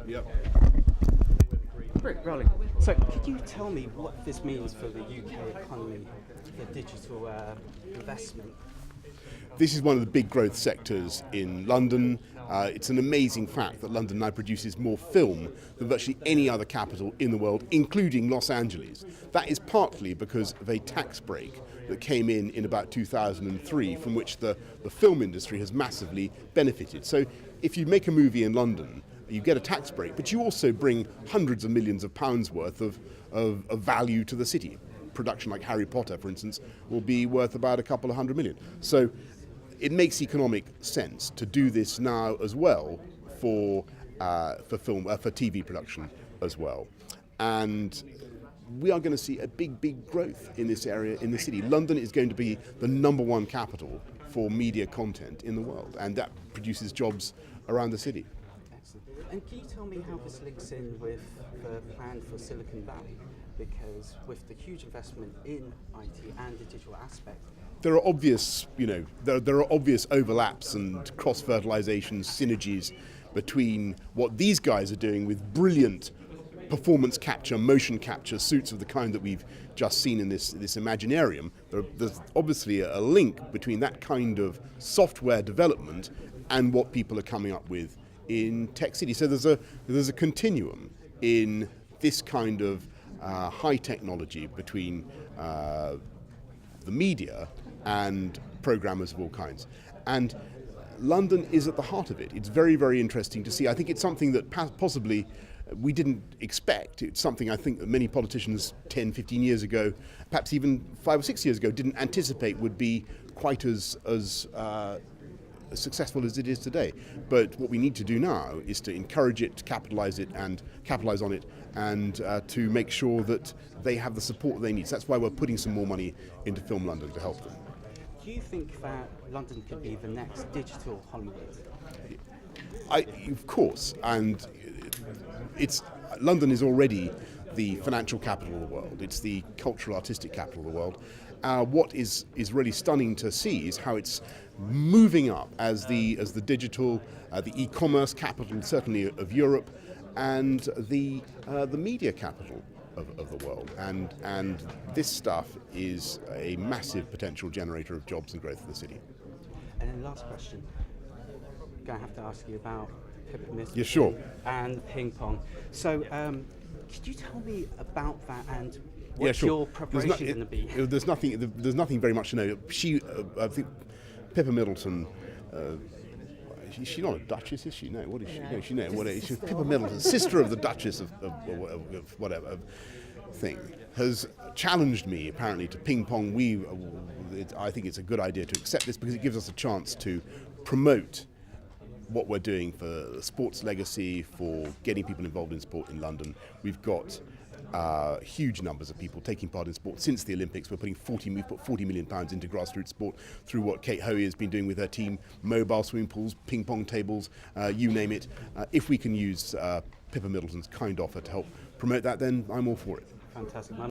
Yep. Great, rolling. So, could you tell me what this means for the UK economy, the digital investment? This is one of the big growth sectors in London. It's an amazing fact that London now produces more film than virtually any other capital in the world, including Los Angeles. That is partly because of a tax break that came in about 2003, from which the film industry has massively benefited. So if you make a movie in London, you get a tax break, but you also bring hundreds of millions of pounds worth of value to the city. Production like Harry Potter, for instance, will be worth about a couple of $100 million. So it makes economic sense to do this now as well for film, for TV production as well. And we are going to see a big growth in this area in the city. London is going to be the #1 capital for media content in the world, and that produces jobs around the city. Excellent. And can you tell me how this links in with the plan for Silicon Valley? Because with the huge investment in IT and the digital aspect, there are obvious, there are obvious overlaps and cross-fertilization synergies between what these guys are doing with brilliant performance capture, motion capture suits of the kind that we've just seen in this Imaginarium. There's obviously a link between that kind of software development and what people are coming up with in Tech City. So there's a continuum in this kind of high technology between the media and programmers of all kinds. And London is at the heart of it. It's very interesting to see. I think it's something that possibly we didn't expect. It's something I think that many politicians 10, 15 years ago, perhaps even 5 or 6 years ago, didn't anticipate would be quite as successful as it is today. But what we need to do now is to encourage it, to capitalize on it, and to make sure that they have the support they need. So that's why we're putting some more money into Film London to help them. Do you think that London could be the next digital Hollywood? Of course, and London is already the financial capital of the world. It's the cultural, artistic capital of the world. What is really stunning to see is how it's moving up as the digital, the e-commerce capital, certainly of Europe, and the media capital of the world. And this stuff is a massive potential generator of jobs and growth for the city. And then last question, I'm going to have to ask you about Pippa Middleton. Yeah, sure. And ping pong. So could you tell me about that and what yeah, sure. your preparation going to be? There's nothing very much to know. I think Pippa Middleton. She's not a duchess, is she? No. What is she? No, she no. What is she? Pippa Middleton, sister of the Duchess of whatever thing, has challenged me apparently to ping pong. I think it's a good idea to accept this because it gives us a chance to promote what we're doing for sports legacy, for getting people involved in sport in London. We've got huge numbers of people taking part in sport since the Olympics. We've put £40 million into grassroots sport through what Kate Hoey has been doing with her team, mobile swimming pools, ping pong tables, you name it. If we can use Pippa Middleton's kind offer to help promote that, then I'm all for it. Fantastic.